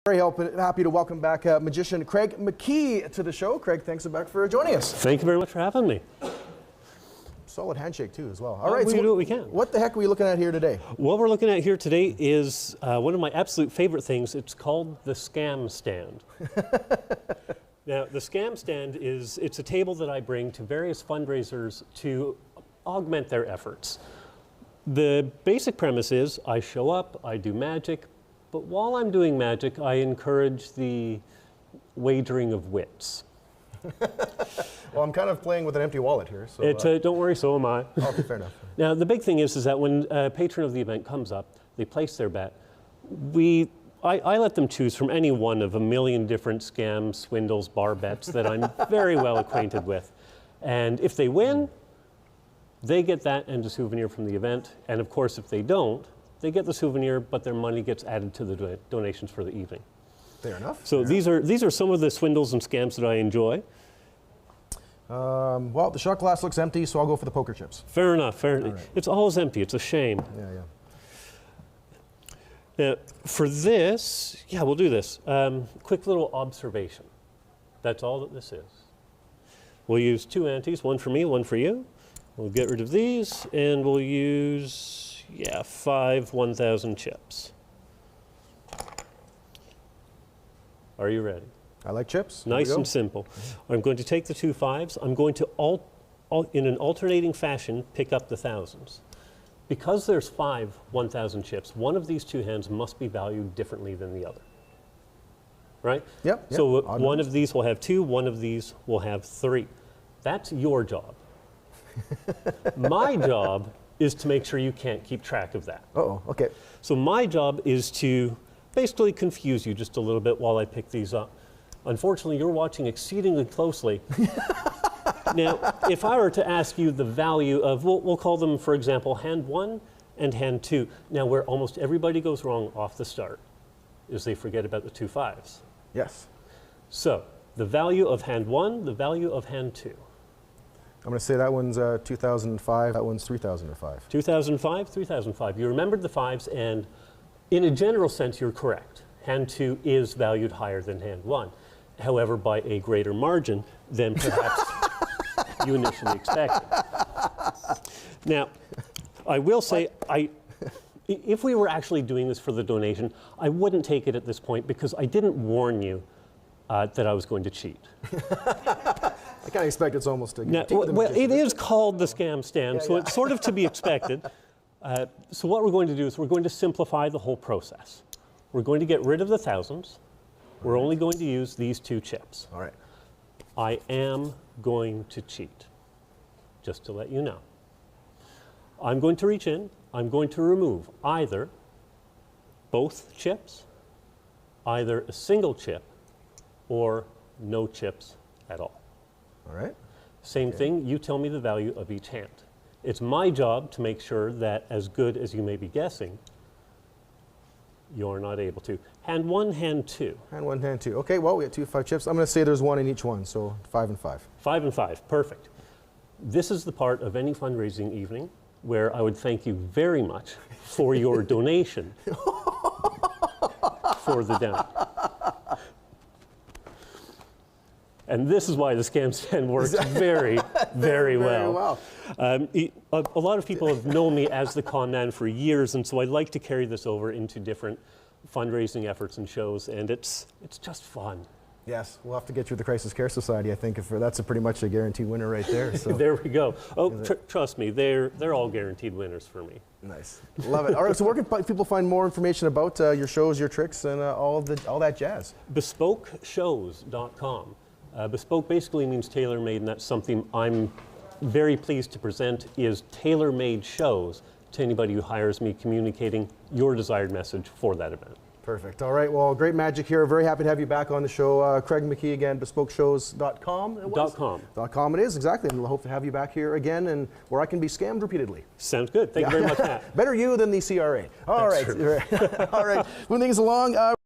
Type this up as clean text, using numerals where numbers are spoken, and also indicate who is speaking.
Speaker 1: Very happy to welcome back magician Craig McKee to the show. Craig, thanks back for joining us.
Speaker 2: Thank you very much for having me.
Speaker 1: Solid handshake too as well. All right,
Speaker 2: we do what we can.
Speaker 1: What the heck are we looking at here today?
Speaker 2: What we're looking at here today is one of my absolute favorite things. It's called the scam stand. Now, the scam stand it's a table that I bring to various fundraisers to augment their efforts. The basic premise is I show up, I do magic, but while I'm doing magic, I encourage the wagering of wits.
Speaker 1: Well, I'm kind of playing with an empty wallet here. So
Speaker 2: don't worry, so am I.
Speaker 1: Okay, fair enough.
Speaker 2: Now, the big thing is that when a patron of the event comes up, they place their bet. I let them choose from any one of a million different scams, swindles, bar bets that I'm very well acquainted with. And if they win, they get that and a souvenir from the event. And of course, if they don't, they get the souvenir, but their money gets added to the donations for the evening.
Speaker 1: Fair enough.
Speaker 2: So these are some of the swindles and scams that I enjoy.
Speaker 1: Well, the shot glass looks empty, so I'll go for the poker chips.
Speaker 2: Fair enough. Fair enough.
Speaker 1: Right.
Speaker 2: It's always empty. It's a shame.
Speaker 1: Yeah.
Speaker 2: Now, for this, we'll do this. Quick little observation. That's all that this is. We'll use two antes, one for me, one for you. We'll get rid of these, and we'll use 5 1,000 chips. Are you ready?
Speaker 1: I like chips.
Speaker 2: Nice and simple. I'm going to take the two fives. I'm going to, in an alternating fashion, pick up the thousands. Because there's 5 1,000 chips, one of these two hands must be valued differently than the other. Right?
Speaker 1: Yep.
Speaker 2: So one of these will have 2, one of these will have 3. That's your job. My job is to make sure you can't keep track of that.
Speaker 1: Uh-oh, okay.
Speaker 2: So my job is to basically confuse you just a little bit while I pick these up. Unfortunately, you're watching exceedingly closely. Now, if I were to ask you the value of, we'll call them, for example, hand 1 and hand 2. Now, where almost everybody goes wrong off the start is they forget about the 2 fives.
Speaker 1: Yes.
Speaker 2: So, the value of hand 1, the value of hand 2.
Speaker 1: I'm going to say that one's 2005, that one's 3005.
Speaker 2: 2005, 3005. You remembered the fives, and in a general sense, you're correct. Hand 2 is valued higher than hand 1. However, by a greater margin than perhaps you initially expected. Now, I will say, if we were actually doing this for the donation, I wouldn't take it at this point because I didn't warn you that I was going to cheat.
Speaker 1: I kind of expect it's almost a...
Speaker 2: Now, well, it is called the scam stand, so it's sort of to be expected. So what we're going to do is we're going to simplify the whole process. We're going to get rid of the thousands. We're only going to use these 2 chips.
Speaker 1: All right.
Speaker 2: I am going to cheat, just to let you know. I'm going to reach in. I'm going to remove either both chips, either a single chip, or no chips at all.
Speaker 1: All right.
Speaker 2: Same thing, you tell me the value of each hand. It's my job to make sure that, as good as you may be guessing, you're not able to. Hand 1, hand 2.
Speaker 1: Hand 1, hand 2. Okay, well, we got 2 5 chips. I'm going to say there's 1 in each one, so 5 and 5.
Speaker 2: 5 and 5, perfect. This is the part of any fundraising evening where I would thank you very much for your donation for the down. And this is why the scam stand works very, very well. A lot of people have known me as the con man for years, and so I like to carry this over into different fundraising efforts and shows, and it's just fun.
Speaker 1: Yes, we'll have to get you the Crisis Care Society, I think. That's pretty much a guaranteed winner right there. So.
Speaker 2: There we go. Oh, trust me, they're all guaranteed winners for me.
Speaker 1: Nice. Love it. All right, so where can people find more information about your shows, your tricks, and all that jazz?
Speaker 2: Bespokeshows.com. Bespoke basically means tailor-made, and that's something I'm very pleased to present, is tailor-made shows to anybody who hires me, communicating your desired message for that event.
Speaker 1: Perfect. All right. Well, great magic here. Very happy to have you back on the show. Craig McKee again, bespokeshows.com. .com it is, exactly. And we'll hope to have you back here again, and where I can be scammed repeatedly.
Speaker 2: Sounds good. Thank you very much, Matt.
Speaker 1: Better you than the CRA. All right. All right. Moving things along.